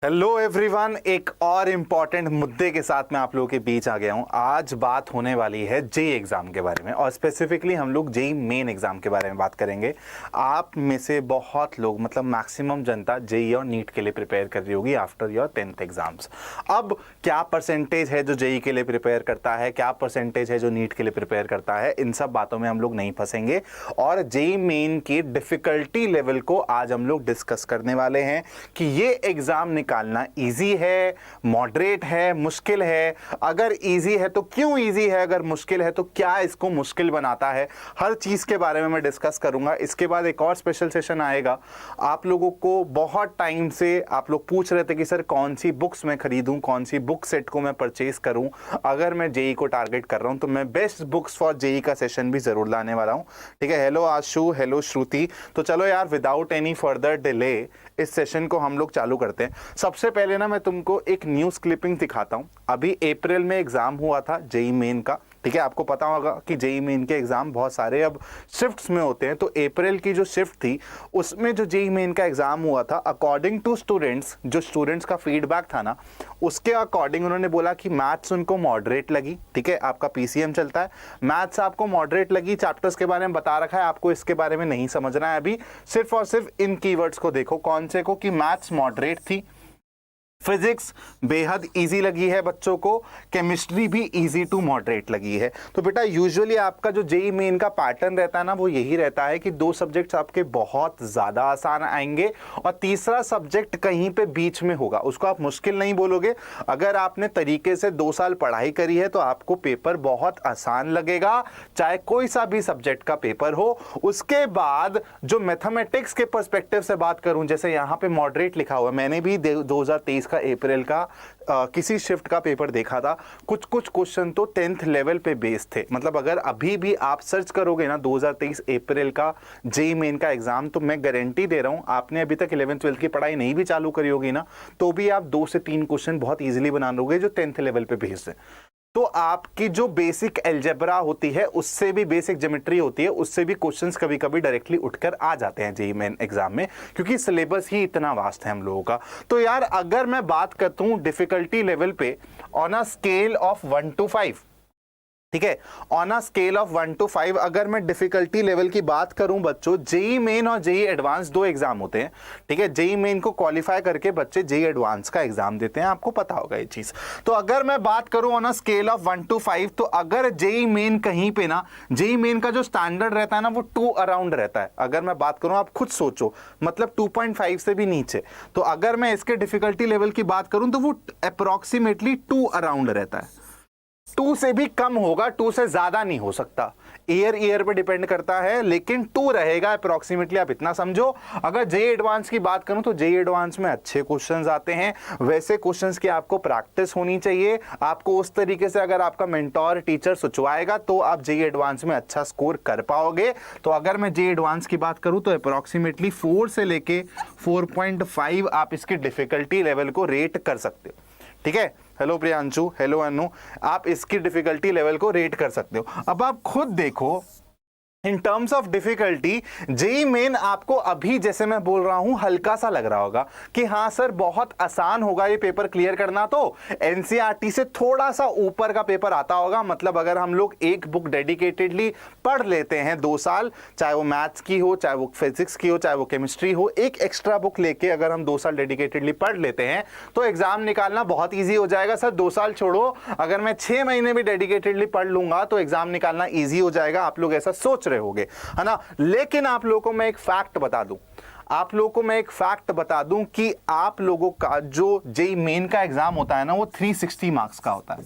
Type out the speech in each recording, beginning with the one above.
Hello everyone, एक और important मुद्दे के साथ मैं आप लोगों के बीच आ गया हूं। आज बात होने वाली है जेई एग्जाम के बारे में और स्पेसिफिकली हम लोग जेई मेन एग्जाम के बारे में बात करेंगे। आप में से बहुत लोग मतलब मैक्सिमम जनता जेई और नीट के लिए प्रिपेयर कर रही होगी आफ्टर योर 10th एग्जाम्स। अब क्या परसेंटेज है जो जेई के लिए प्रिपेयर करता है, क्या परसेंटेज है जो नीट के लिए प्रिपेयर करता है, इन सब बातों में हम लोग नहीं फंसेंगे और जेई मेन की डिफिकल्टी लेवल को आज हम लोग डिस्कस करने वाले हैं कि ये एग्जाम निकालना इजी है, मॉडरेट है, मुश्किल है। अगर इजी है तो क्यों इजी है, अगर मुश्किल है तो क्या इसको मुश्किल बनाता है, हर चीज के बारे में मैं डिस्कस करूंगा। इसके बाद एक और स्पेशल सेशन आएगा। आप लोगों को बहुत टाइम से आप लोग पूछ रहे थे कि सर कौन सी बुक्स मैं खरीदूं, कौन सी बुक सेट को मैं परचेज करूं अगर मैं जेई को टारगेट कर रहा हूं, तो मैं बेस्ट बुक्स फॉर जेई का सेशन भी जरूर लाने वाला हूं। ठीक है। हेलो आशु, हेलो श्रुति। तो चलो यार, विदाउट एनी फर्दर डिले इस सेशन को हम लोग चालू करते हैं। सबसे पहले ना मैं तुमको एक न्यूज़ क्लिपिंग दिखाता हूं। अभी अप्रैल में एग्जाम हुआ था जेई मेन का। ठीक है, आपको पता होगा कि जेई मेन के एग्जाम बहुत सारे अब शिफ्ट्स में होते हैं। तो अप्रैल की जो शिफ्ट थी उसमें जो जेई मेन का एग्जाम हुआ था, अकॉर्डिंग टू स्टूडेंट्स, जो स्टूडेंट्स का फीडबैक था ना, उसके अकॉर्डिंग उन्होंने बोला कि मैथ्स उनको मॉडरेट लगी। ठीक है, आपका पीसीएम चलता है, मैथ्स आपको मॉडरेट लगी। चैप्टर्स के बारे में बता रखा है, आपको इसके बारे में नहीं समझना है अभी। सिर्फ और सिर्फ इन कीवर्ड्स को देखो, कौन से को, कि मैथ्स मॉडरेट थी, फिजिक्स बेहद इजी लगी है बच्चों को, केमिस्ट्री भी इजी टू मॉडरेट लगी है। तो बेटा यूजुअली आपका जो जेई मेन का पैटर्न रहता है ना, वो यही रहता है कि दो सब्जेक्ट्स आपके बहुत ज्यादा आसान आएंगे और तीसरा सब्जेक्ट कहीं पे बीच में होगा। उसको आप मुश्किल नहीं बोलोगे। अगर आपने तरीके से 2 साल पढ़ाई करी है तो आपको पेपर बहुत आसान लगेगा, चाहे कोई सा भी सब्जेक्ट का पेपर हो। उसके बाद जो मैथमेटिक्स के पर्सपेक्टिव से बात करूं, जैसे यहां पे मॉडरेट लिखा हुआ है, मैंने भी 2023 का अप्रैल का किसी शिफ्ट का पेपर देखा था। कुछ कुछ क्वेश्चन तो 10th लेवल पे बेस्ड थे। मतलब अगर अभी भी आप सर्च करोगे ना 2023 अप्रैल का जेई मेन का एग्जाम, तो मैं गारंटी दे रहा हूं, आपने अभी तक 11th 12th की पढ़ाई नहीं भी चालू करी होगी ना, तो भी आप 2 से 3 क्वेश्चन बहुत इजीली बना लोगे जो 10th लेवल पे बेस्ड है। तो आपकी जो बेसिक अलजेब्रा होती है, उससे भी बेसिक ज्योमेट्री होती है, उससे भी क्वेश्चंस कभी कभी डायरेक्टली उठकर आ जाते हैं जेईई मेन एग्जाम में, क्योंकि सिलेबस ही इतना वास्ट है हम लोगों का। तो यार अगर मैं बात करता हूं डिफिकल्टी लेवल पे on a scale of 1 to 5, ठीक है, on a scale of 1 to 5 अगर मैं डिफिकल्टी लेवल की बात करूं बच्चों, जेई मेन और जेई एडवांस 2 एग्जाम होते हैं। ठीक है, जेई मेन को क्वालिफाई करके बच्चे जेई एडवांस का एग्जाम देते हैं, आपको पता होगा ये चीज। तो अगर मैं बात करूं on a scale of 1 to 5, तो अगर जेई मेन कहीं पे ना, जेई मेन का जो स्टैंडर्ड रहता है ना, वो 2 अराउंड रहता है। अगर मैं बात करूं, आप खुद सोचो, मतलब 2.5 से भी नीचे। तो अगर मैं इसके डिफिकल्टी लेवल की बात करूं तो वो अप्रोक्सीमेटली 2 अराउंड रहता है। 2 से भी कम होगा, 2 से ज्यादा नहीं हो सकता। ईयर पे डिपेंड करता है, लेकिन 2 रहेगा अप्रोक्सीमेटली, आप इतना समझो। अगर जेई एडवांस की बात करूं तो जेई एडवांस में अच्छे क्वेश्चंस आते हैं। वैसे क्वेश्चंस की आपको प्रैक्टिस होनी चाहिए। आपको उस तरीके से अगर आपका मेंटोर टीचर सोचवाएगा तो आप जेई एडवांस में अच्छा स्कोर कर पाओगे। तो अगर मैं जेई एडवांस की बात करूं तो अप्रोक्सीमेटली 4 से लेके 4.5 आप इसकी डिफिकल्टी लेवल को रेट कर सकते हो। ठीक है, हेलो प्रियांशु, हेलो अनु, आप इसकी डिफिकल्टी लेवल को रेट कर सकते हो। अब आप खुद देखो, in terms of difficulty JEE Main आपको अभी जैसे मैं बोल रहा हूं हल्का सा लग रहा होगा कि हाँ सर बहुत आसान होगा ये पेपर क्लियर करना, तो एनसीईआरटी से थोड़ा सा ऊपर का पेपर आता होगा। मतलब अगर हम लोग एक बुक डेडिकेटेडली पढ़ लेते हैं 2 साल, चाहे वो मैथ्स की हो, चाहे वो फिजिक्स की हो, चाहे वो केमिस्ट्री हो, एक एक्स्ट्रा बुक लेके अगर हम 2 साल डेडिकेटेडली पढ़ लेते हैं तो एग्जाम निकालना बहुत ईजी हो जाएगा। सर 2 साल छोड़ो, अगर मैं 6 महीने भी डेडिकेटेडली पढ़ लूंगा तो एग्जाम निकालना ईजी हो जाएगा। आप लोग ऐसा सोच रहे होगे, है ना। लेकिन आप लोगों को मैं एक फैक्ट बता दूं, आप लोगों को मैं एक फैक्ट बता दूं कि आप लोगों का जो जेई मेन का एग्जाम होता है ना, वो 360 मार्क्स का होता है।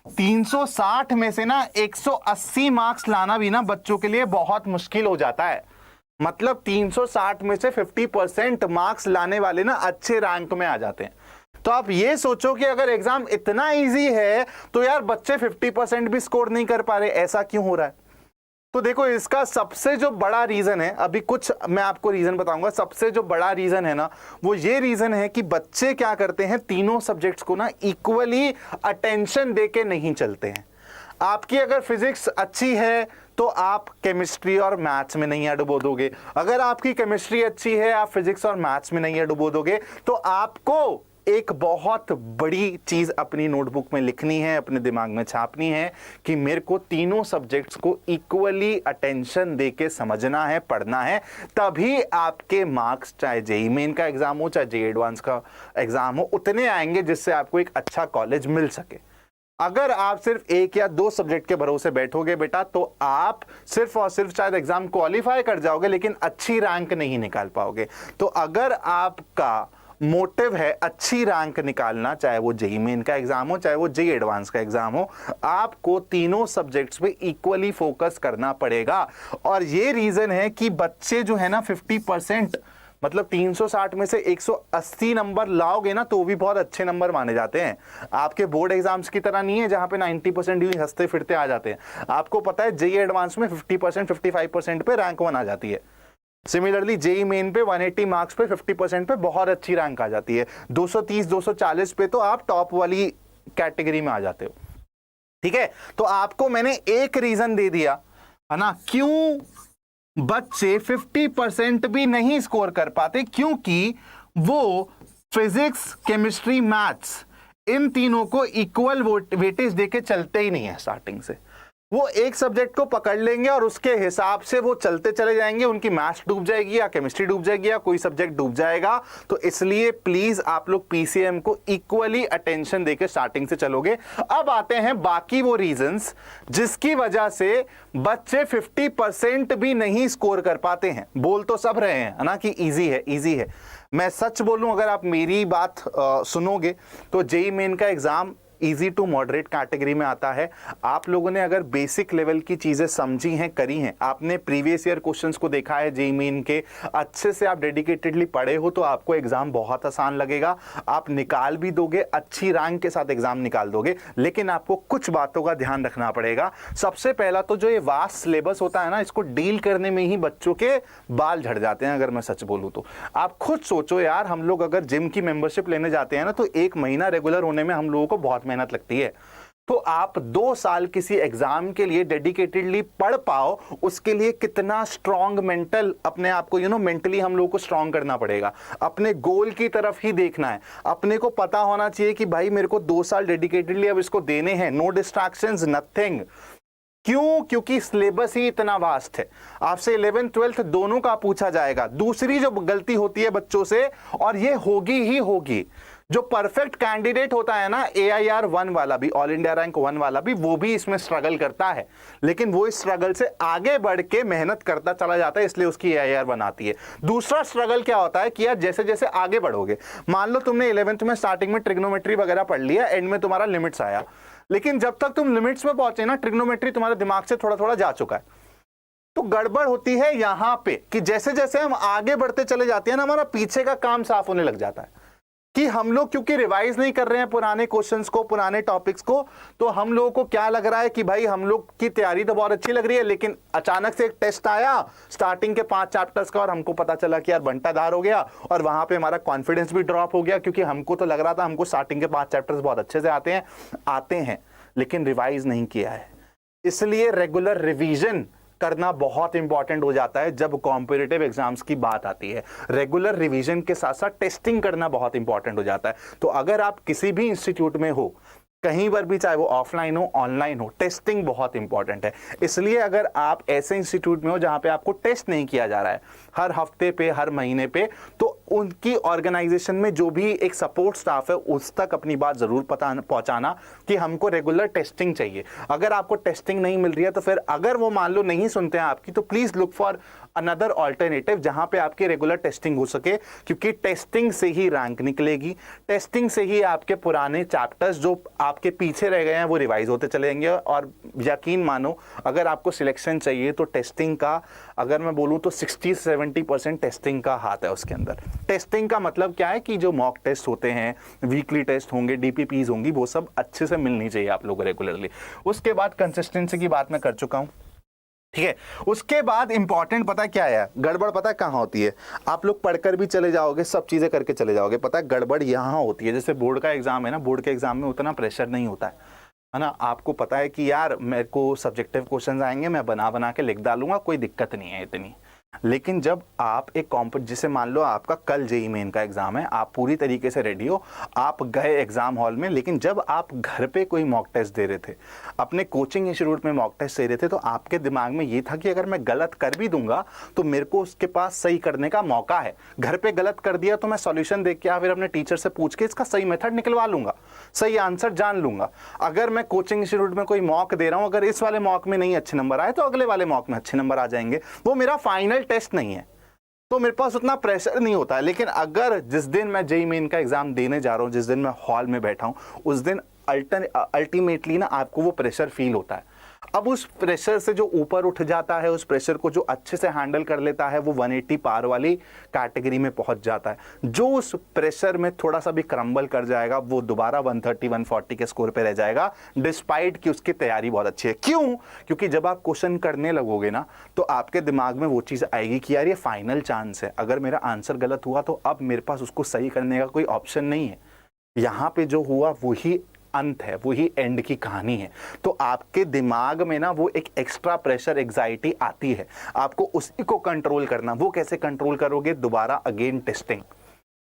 360 में से ना 180 मार्क्स लाना भी ना बच्चों के लिए बहुत मुश्किल हो जाता है। मतलब 360 में से 50% मार्क्स लाने वाले ना अच्छे रैंक में आ जाते हैं। तो आप ये सोचो कि अगर एग्जाम इतना इजी है तो यार बच्चे 50% भी स्कोर नहीं कर पा रहे, ऐसा क्यों हो रहा है? तो देखो, इसका सबसे जो बड़ा रीजन है, अभी कुछ मैं आपको रीजन बताऊंगा, सबसे जो बड़ा रीजन है ना, वो ये रीजन है कि बच्चे क्या करते हैं, तीनों सब्जेक्ट्स को ना इक्वली अटेंशन देके नहीं चलते हैं। आपकी अगर फिजिक्स अच्छी है तो आप केमिस्ट्री और मैथ्स में नहीं डुबो दोगे। अगर आपकी केमिस्ट्री अच्छी है, आप फिजिक्स और मैथ्स में नहीं डुबो दोगे, तो आपको एक बहुत बड़ी चीज अपनी नोटबुक में लिखनी है, अपने दिमाग में छापनी है कि मेरे को तीनों सब्जेक्ट्स को इक्वली अटेंशन देके समझना है, पढ़ना है, तभी आपके मार्क्स, चाहे जेईई मेन का एग्जाम हो चाहे जेईई एडवांस का एग्जाम हो, उतने आएंगे जिससे आपको एक अच्छा कॉलेज मिल सके। अगर आप सिर्फ एक या दो सब्जेक्ट के भरोसे बैठोगे बेटा, तो आप सिर्फ और सिर्फ शायद एग्जाम क्वालिफाई कर जाओगे लेकिन अच्छी रैंक नहीं निकाल पाओगे। तो अगर आपका मोटिव है अच्छी रैंक निकालना, चाहे वो जेईई मेन का एग्जाम हो चाहे वो जेईई एडवांस का एग्जाम हो, आपको तीनों सब्जेक्ट्स पे इक्वली फोकस करना पड़ेगा। और ये रीजन है कि बच्चे जो है ना 50%, मतलब 360 में से 180 नंबर लाओगे ना तो भी बहुत अच्छे नंबर माने जाते हैं। आपके बोर्ड एग्जाम्स की तरह नहीं है जहां पे 90% यूं हंसते फिरते आ जाते हैं। आपको पता है जेईई एडवांस में 50% 55% पे रैंक 1 आ जाती है। सिमिलरली जेईई मेन पे 180 मार्क्स पे 50% पे बहुत अच्छी रैंक आ जाती है। 230 240 पे तो आप टॉप वाली कैटेगरी में आ जाते हो। ठीक है, तो आपको मैंने एक रीजन दे दिया है ना क्यों बच्चे 50% भी नहीं स्कोर कर पाते, क्योंकि वो फिजिक्स, केमिस्ट्री, मैथ्स इन तीनों को इक्वल वेटेज देके चलते ही नहीं है। स्टार्टिंग से वो एक सब्जेक्ट को पकड़ लेंगे और उसके हिसाब से वो चलते चले जाएंगे। उनकी मैथ्स डूब जाएगी या केमिस्ट्री डूब जाएगी या कोई सब्जेक्ट डूब जाएगा। तो इसलिए प्लीज आप लोग पीसीएम को इक्वली अटेंशन देके स्टार्टिंग से चलोगे। अब आते हैं बाकी वो रीजंस जिसकी वजह से बच्चे 50% भी नहीं स्कोर कर पाते हैं। बोल तो सब रहे हैं ना कि इजी है, इजी है। मैं सच बोलूं, अगर आप मेरी बात सुनोगे तो जेईई मेन का exam easy to moderate category में आता है। आप लोगों ने अगर बेसिक लेवल की चीजें समझी हैं, करी हैं, आपने प्रीवियस ईयर क्वेश्चंस को देखा है जेईई मेन के, अच्छे से आप डेडिकेटेडली पढ़े हो, तो आपको एग्जाम बहुत आसान लगेगा। आप निकाल भी दोगे, अच्छी रैंक के साथ एग्जाम निकाल दोगे। लेकिन आपको कुछ बातों का ध्यान रखना पड़ेगा। सबसे पहला तो जो ये वास्ट सिलेबस होता है ना, इसको डील करने में ही बच्चों के बाल झड़ जाते हैं। अगर मैं सच बोलूं तो आप खुद सोचो यार, हम लोग अगर जिम की मेंबरशिप लेने जाते हैं ना, तो एक महीना रेगुलर होने में हम लोगों को बहुत मेहनत लगती है। तो आप 2 साल किसी एग्जाम के लिए डेडिकेटेडली पढ़ पाओ, उसके लिए कितना स्ट्रांग मेंटल अपने आप को मेंटली हम लोगों को स्ट्रांग करना पड़ेगा। अपने गोल की तरफ ही देखना है। अपने को पता होना चाहिए कि भाई मेरे को 2 साल डेडिकेटेडली अब इसको देने हैं। No distractions, nothing. क्यों? क्योंकि सिलेबस ही इतना वास्ट है। आपसे 11th 12th दोनों का पूछा जाएगा। दूसरी जो गलती होती है बच्चों से, और ये होगी ही होगी, जो परफेक्ट कैंडिडेट होता है ना, AIR 1 वाला भी, ऑल इंडिया रैंक 1 वाला भी, वो भी इसमें स्ट्रगल करता है। लेकिन वो इस स्ट्रगल से आगे बढ़ के मेहनत करता चला जाता है, इसलिए उसकी AIR 1 आती है। दूसरा स्ट्रगल क्या होता है कि यार जैसे जैसे आगे बढ़ोगे, मान लो तुमने 11th में स्टार्टिंग में ट्रिग्नोमेट्री वगैरह पढ़ लिया, एंड में तुम्हारा लिमिट्स आया, लेकिन जब तक तुम लिमिट्स में पहुंचे ना, ट्रिग्नोमेट्री तुम्हारे दिमाग से थोड़ा थोड़ा जा चुका है। तो गड़बड़ होती है यहां पे कि जैसे जैसे हम आगे बढ़ते चले जाते हैं ना, हमारा पीछे का काम साफ होने लग जाता है कि हम लोग क्योंकि रिवाइज नहीं कर रहे हैं पुराने क्वेश्चंस को, पुराने टॉपिक्स को, तो हम लोगों को क्या लग रहा है कि भाई हम लोग की तैयारी तो बहुत अच्छी लग रही है, लेकिन अचानक से एक टेस्ट आया स्टार्टिंग के 5 चैप्टर्स का, और हमको पता चला कि यार बंटाधार हो गया, और वहां पे हमारा कॉन्फिडेंस भी ड्रॉप हो गया, क्योंकि हमको तो लग रहा था हमको स्टार्टिंग के 5 चैप्टर्स बहुत अच्छे से आते हैं, लेकिन रिवाइज नहीं किया है। इसलिए रेगुलर रिवीजन करना बहुत इंपॉर्टेंट हो जाता है जब कॉम्पिटिटिव एग्जाम्स की बात आती है। रेगुलर रिवीजन के साथ साथ टेस्टिंग करना बहुत इंपॉर्टेंट हो जाता है। तो अगर आप किसी भी इंस्टीट्यूट में हो, कहीं पर भी, चाहे वो ऑफलाइन हो ऑनलाइन हो, टेस्टिंग बहुत इंपॉर्टेंट है। इसलिए अगर आप ऐसे इंस्टीट्यूट में हो जहां पे आपको टेस्ट नहीं किया जा रहा है हर हफ्ते पे, हर महीने पे, तो उनकी ऑर्गेनाइजेशन में जो भी एक सपोर्ट स्टाफ है उस तक अपनी बात जरूर पहुंचाना कि हमको रेगुलर टेस्टिंग चाहिए। अगर आपको टेस्टिंग नहीं मिल रही है तो फिर अगर वो मान लो नहीं सुनते हैं आपकी, तो please look for another alternative जहां पे आपकी रेगुलर टेस्टिंग हो सके, क्योंकि टेस्टिंग से ही रैंक निकलेगी। टेस्टिंग से ही आपके पुराने चैप्टर्स जो आपके पीछे रह गए हैं वो रिवाइज होते चले जाएंगे। और यकीन मानो, अगर आपको सिलेक्शन चाहिए तो टेस्टिंग का, अगर मैं बोलूं तो 60 से 70% टेस्टिंग का हाथ है उसके अंदर। टेस्टिंग का मतलब क्या है कि जो मॉक टेस्ट होते हैं, वीकली टेस्ट होंगे, DPPs होंगी, वो सब अच्छे से मिलनी चाहिए आप लोगों को रेगुलरली। उसके बाद कंसिस्टेंसी की बात मैं कर चुका हूं, ठीक है। उसके बाद इंपॉर्टेंट पता क्या है, गड़बड़ पता है कहां होती है? आप लोग पढ़कर भी चले जाओगे, सब चीजें करके चले जाओगे, पता है गड़बड़ यहां होती है। जैसे बोर्ड का एग्जाम है ना, बोर्ड के एग्जाम में उतना प्रेशर नहीं होता है ना। आपको पता है कि यार मेरे को सब्जेक्टिव क्वेश्चंस आएंगे, मैं बना बना के लिख डालूंगा, कोई दिक्कत नहीं है इतनी। लेकिन जब आप एक जैसे मान लो आपका कल जेईई मेन का एग्जाम है, आप पूरी तरीके से रेडी हो, आप गए एग्जाम हॉल में, लेकिन जब आप घर पे कोई मॉक टेस्ट दे रहे थे, अपने कोचिंग इंस्टीट्यूट में मॉक टेस्ट दे रहे थे, तो आपके दिमाग में ये था कि अगर मैं गलत कर भी दूंगा तो मेरे को उसके पास सही करने का मौका है। घर पे गलत कर दिया तो मैं सॉल्यूशन देख के या फिर अपने टीचर से पूछ के इसका सही मेथड निकलवा लूंगा, सही आंसर जान लूंगा। अगर मैं कोचिंग इंस्टीट्यूट में कोई मॉक दे रहा हूं, अगर इस वाले मॉक में नहीं अच्छे नंबर आए तो अगले वाले मॉक में अच्छे नंबर आ जाएंगे। वो मेरा फाइनल टेस्ट नहीं है, तो मेरे पास उतना प्रेशर नहीं होता है। लेकिन अगर जिस दिन मैं जेईई मेन का एग्जाम देने जा रहा हूं, जिस दिन मैं हॉल में बैठा हूं, उस दिन अल्टीमेटली ना आपको वो प्रेशर फील होता है। अब उस प्रेशर से जो ऊपर उठ जाता है, उस प्रेशर को जो अच्छे से हैंडल कर लेता है, वो 180 पार वाली कैटेगरी में पहुंच जाता है। जो उस प्रेशर में थोड़ा सा भी क्रम्बल कर जाएगा, वो दोबारा 130 140 के स्कोर पे रह जाएगा, डिस्पाइट कि उसकी तैयारी बहुत अच्छी है। क्यों? क्योंकि जब आप क्वेश्चन करने लगोगे ना, तो आपके दिमाग में वो चीज़ आएगी कि यार ये फाइनल चांस है, अगर मेरा आंसर गलत हुआ तो अब मेरे पास उसको सही करने का कोई ऑप्शन नहीं है। यहाँ पे जो हुआ वही अंत है, वही एंड की कहानी है। तो आपके दिमाग में ना वो एक एक्स्ट्रा प्रेशर, एग्जाइटी आती है, आपको उसी को कंट्रोल करना। वो कैसे कंट्रोल करोगे? दोबारा अगेन टेस्टिंग।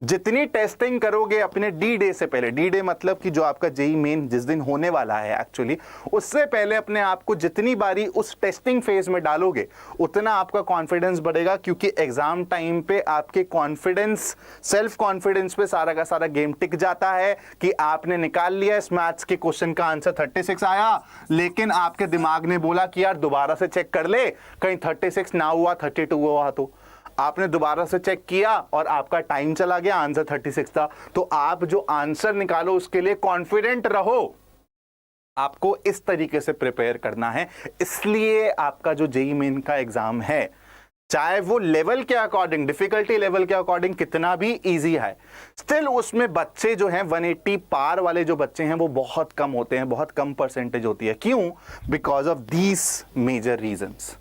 जितनी टेस्टिंग करोगे अपने डी डे से पहले, डी डे मतलब कि जो आपका जेईई मेन जिस दिन होने वाला है एक्चुअली, उससे पहले अपने आप को जितनी बारी उस टेस्टिंग फेज में डालोगे, उतना आपका कॉन्फिडेंस बढ़ेगा। क्योंकि एग्जाम टाइम पे आपके कॉन्फिडेंस, सेल्फ कॉन्फिडेंस पे सारा का सारा गेम टिक जाता है कि आपने निकाल लिया इस मैथ्स के क्वेश्चन का आंसर 36 आया, लेकिन आपके दिमाग ने बोला कि यार दोबारा से चेक कर ले, कहीं 36 ना हुआ 32 हुआ, तो आपने दोबारा से चेक किया और आपका टाइम चला गया, आंसर 36 था। तो आप जो आंसर निकालो उसके लिए कॉन्फिडेंट रहो। आपको इस तरीके से प्रिपेयर करना है। इसलिए आपका जो जेईई मेन का एग्जाम है, चाहे वो लेवल के अकॉर्डिंग, डिफिकल्टी लेवल के अकॉर्डिंग कितना भी इजी है, स्टिल उसमें बच्चे जो हैं 180 पार वाले जो बच्चे हैं वो बहुत कम होते हैं, बहुत कम परसेंटेज होती है। क्यों? Because of these major reasons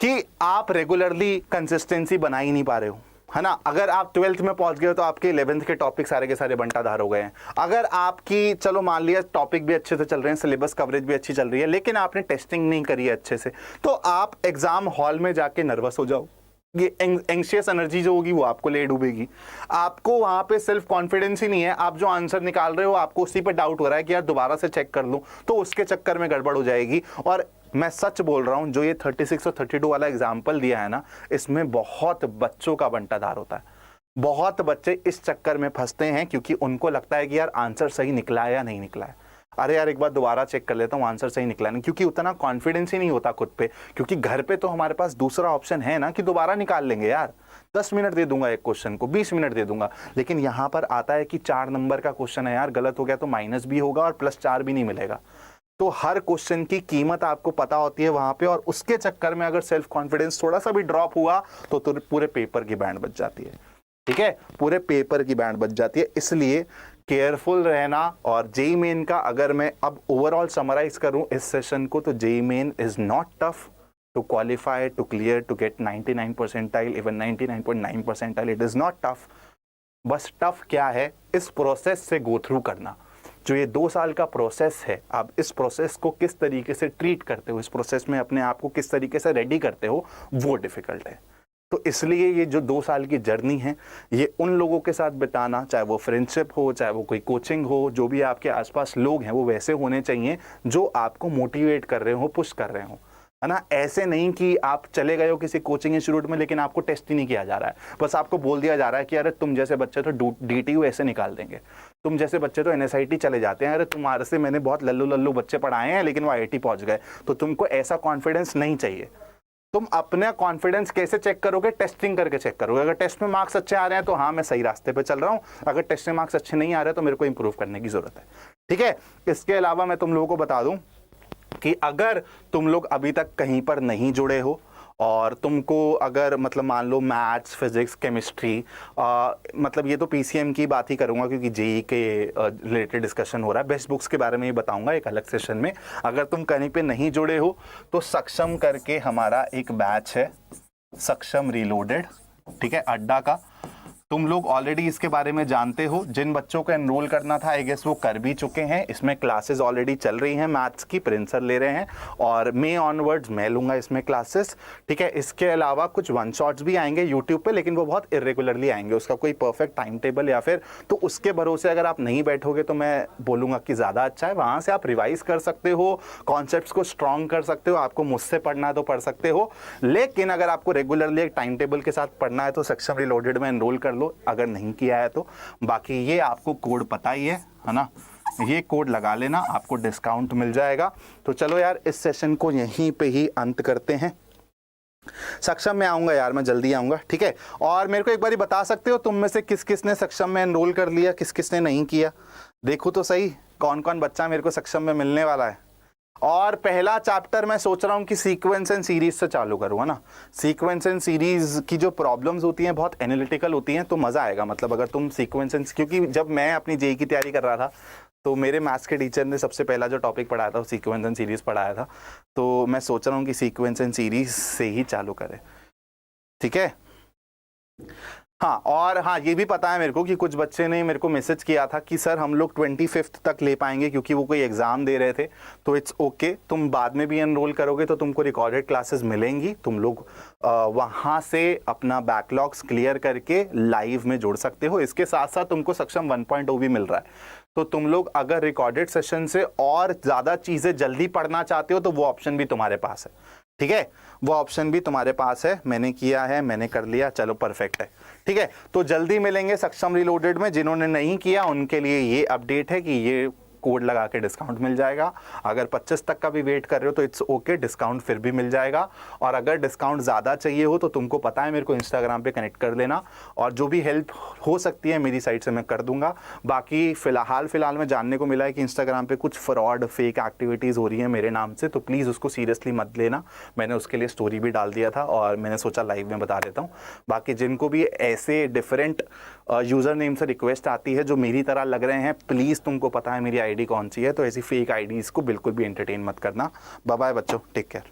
कि आप रेगुलरली कंसिस्टेंसी बना ही नहीं पा रहे हो, है ना। अगर आप 12th में पहुंच गए हो तो आपके 11th के टॉपिक सारे के सारे बंटाधार हो गए हैं। अगर आपकी, चलो मान लिया टॉपिक भी अच्छे से चल रहे हैं, सिलेबस कवरेज भी अच्छी चल रही है, लेकिन आपने टेस्टिंग नहीं करी है अच्छे से, तो आप एग्जाम हॉल में जाके नर्वस हो जाओ। ये एंग्शियस एनर्जी जो होगी वो आपको ले डूबेगी। आपको वहां पे सेल्फ कॉन्फिडेंस ही नहीं है। आप जो आंसर निकाल रहे हो आपको उसी पे डाउट हो रहा है कि यार दोबारा से चेक कर लूं, तो उसके चक्कर में गड़बड़ हो जाएगी। और मैं सच बोल रहा हूं, जो ये 36 और 32 वाला एग्जाम्पल दिया है ना, इसमें बहुत बच्चों का बंटाधार होता है। बहुत बच्चे इस चक्कर में फंसते हैं क्योंकि उनको लगता है कि यार आंसर सही निकला है या नहीं निकला है, अरे यार एक बार दोबारा चेक कर लेता हूँ, आंसर सही निकला नहीं। क्योंकि उतना कॉन्फिडेंस ही नहीं होता खुद पे। क्योंकि घर पे तो हमारे पास दूसरा ऑप्शन है ना कि दोबारा निकाल लेंगे, यार 10 मिनट दे दूंगा एक क्वेश्चन को, 20 मिनट दे दूंगा। लेकिन यहाँ पर आता है कि 4 नंबर का क्वेश्चन है यार, गलत हो गया तो माइनस भी होगा और +4 भी नहीं मिलेगा। तो हर क्वेश्चन की कीमत आपको पता होती है वहां पे, और उसके चक्कर में अगर सेल्फ कॉन्फिडेंस थोड़ा सा भी ड्रॉप हुआ तो पूरे पेपर की बैंड बच जाती है। ठीक है, पूरे पेपर की बैंड बच जाती है। इसलिए केयरफुल रहना। और जेईई मेन का अगर मैं अब ओवरऑल समराइज करूं इस सेशन को, तो JEE Main is not tough to qualify, to clear, to get 99 percentile, even 99.9 percentile. It is not tough. बस टफ क्या है, इस प्रोसेस से गो थ्रू करना। जो ये 2 साल का प्रोसेस है, आप इस प्रोसेस को किस तरीके से ट्रीट करते हो, इस प्रोसेस में अपने आप को किस तरीके से रेडी करते हो, वो डिफिकल्ट है। तो इसलिए ये जो 2 साल की जर्नी है, ये उन लोगों के साथ बिताना, चाहे वो फ्रेंडशिप हो, चाहे वो कोई कोचिंग हो, जो भी आपके आसपास लोग हैं वो वैसे होने चाहिए जो आपको मोटिवेट कर रहे हो, पुश कर रहे हो, है ना। ऐसे नहीं कि आप चले गए हो किसी कोचिंग इंस्टीट्यूट में लेकिन आपको टेस्ट ही नहीं किया जा रहा है, बस आपको बोल दिया जा रहा है कि अरे तुम जैसे बच्चे तो DTU ऐसे निकाल देंगे, तुम जैसे बच्चे तो NSIT चले जाते हैं, अरे तुम्हारे से मैंने बहुत लल्लू बच्चे पढ़ाए हैं लेकिन वो IIT पहुंच गए। तो तुमको ऐसा कॉन्फिडेंस नहीं चाहिए। तुम अपना कॉन्फिडेंस कैसे चेक करोगे? टेस्टिंग करके चेक करोगे। अगर टेस्ट में मार्क्स अच्छे आ रहे हैं तो हाँ मैं सही रास्ते पे चल रहा हूँ, अगर टेस्ट में मार्क्स अच्छे नहीं आ रहे तो मेरे को इंप्रूव करने की जरूरत है। ठीक है, इसके अलावा मैं तुम लोगों को बता दूं कि अगर तुम लोग अभी तक कहीं पर नहीं जुड़े हो और तुमको अगर मतलब मान लो मैथ्स, फिजिक्स, केमिस्ट्री, मतलब ये तो PCM की बात ही करूंगा क्योंकि जेईई के रिलेटेड डिस्कशन हो रहा है, बेस्ट बुक्स के बारे में ही बताऊंगा एक अलग सेशन में। अगर तुम कहीं पे नहीं जुड़े हो तो सक्षम करके हमारा एक बैच है, सक्षम रीलोडेड, ठीक है, अड्डा का। तुम लोग ऑलरेडी इसके बारे में जानते हो। जिन बच्चों को एनरोल करना था आई गेस वो कर भी चुके हैं। इसमें क्लासेस ऑलरेडी चल रही हैं, मैथ्स की प्रिंस सर ले रहे हैं और मई ऑनवर्ड्स मैं लूँगा इसमें क्लासेस, ठीक है। इसके अलावा कुछ वन शॉट्स भी आएंगे यूट्यूब पे, लेकिन वो बहुत इरेगुलरली आएंगे, उसका कोई परफेक्ट टाइम टेबल या फिर तो उसके भरोसे अगर आप नहीं बैठोगे तो मैं बोलूँगा कि ज़्यादा अच्छा है। वहाँ से आप रिवाइज कर सकते हो, कॉन्सेप्ट्स को स्ट्रॉन्ग कर सकते हो, आपको मुझसे पढ़ना है तो पढ़ सकते हो, लेकिन अगर आपको रेगुलरली एक टाइम टेबल के साथ पढ़ना है तो सक्षम रीलोडेड में एनरोल कर लो अगर नहीं किया है तो। बाकी ये आपको कोड पता ही है ना, ये कोड लगा लेना, आपको डिस्काउंट मिल जाएगा। तो चलो यार इस सेशन को यहीं पे ही अंत करते हैं। सक्षम में आऊंगा यार, मैं जल्दी आऊंगा, ठीक है। और मेरे को एक बार बता सकते हो तुम में से किस किस ने सक्षम में एनरोल कर लिया, किस किस ने नहीं किया? देखो तो सही कौन कौन बच्चा मेरे को सक्षम में मिलने वाला है। और पहला चैप्टर मैं सोच रहा हूँ कि सीक्वेंस एंड सीरीज से चालू करूँगा ना। सीक्वेंस एंड सीरीज की जो प्रॉब्लम्स होती हैं बहुत एनालिटिकल होती हैं, तो मज़ा आएगा। मतलब अगर तुम सीक्वेंस एंड, क्योंकि जब मैं अपनी जेई की तैयारी कर रहा था तो मेरे मैथ्स के टीचर ने सबसे पहला जो टॉपिक पढ़ाया था वो सीक्वेंस एंड सीरीज पढ़ाया था, तो मैं सोच रहा हूँ कि सीक्वेंस एंड सीरीज से ही चालू करें, ठीक है। हाँ, और हाँ ये भी पता है मेरे को कि कुछ बच्चे ने मेरे को मैसेज किया था कि सर हम लोग 25 तक ले पाएंगे क्योंकि वो कोई एग्ज़ाम दे रहे थे। तो इट्स ओके, तुम बाद में भी एनरोल करोगे तो तुमको रिकॉर्डेड क्लासेस मिलेंगी, तुम लोग वहाँ से अपना बैकलॉग्स क्लियर करके लाइव में जुड़ सकते हो। इसके साथ साथ तुमको सक्षम 1.0 भी मिल रहा है, तो तुम लोग अगर रिकॉर्डेड सेशन से और ज़्यादा चीज़ें जल्दी पढ़ना चाहते हो तो वो ऑप्शन भी तुम्हारे पास है, ठीक है। वो ऑप्शन भी तुम्हारे पास है, मैंने किया है, मैंने कर लिया, चलो परफेक्ट है, ठीक है। तो जल्दी मिलेंगे सक्षम रीलोडेड में। जिन्होंने नहीं किया उनके लिए ये अपडेट है कि ये कोड लगा के डिस्काउंट मिल जाएगा। अगर 25 तक का भी वेट कर रहे हो तो इट्स ओके, डिस्काउंट फिर भी मिल जाएगा। और अगर डिस्काउंट ज़्यादा चाहिए हो तो तुमको पता है मेरे को इंस्टाग्राम पे कनेक्ट कर लेना, और जो भी हेल्प हो सकती है मेरी साइड से मैं कर दूंगा। बाकी फ़िलहाल में जानने को मिला है कि इंस्टाग्राम पे कुछ फ्रॉड फेक एक्टिविटीज़ हो रही हैं मेरे नाम से, तो प्लीज़ उसको सीरियसली मत लेना। मैंने उसके लिए स्टोरी भी डाल दिया था और मैंने सोचा लाइव में बता देता हूँ। बाकी जिनको भी ऐसे डिफरेंट यूज़र नेम से रिक्वेस्ट आती है जो मेरी तरह लग रहे हैं, प्लीज़ तुमको पता है मेरी आईडी कौन सी है, तो ऐसी फेक आईडीज़ को बिल्कुल भी एंटरटेन मत करना। बाय बाय बच्चों, टेक केयर।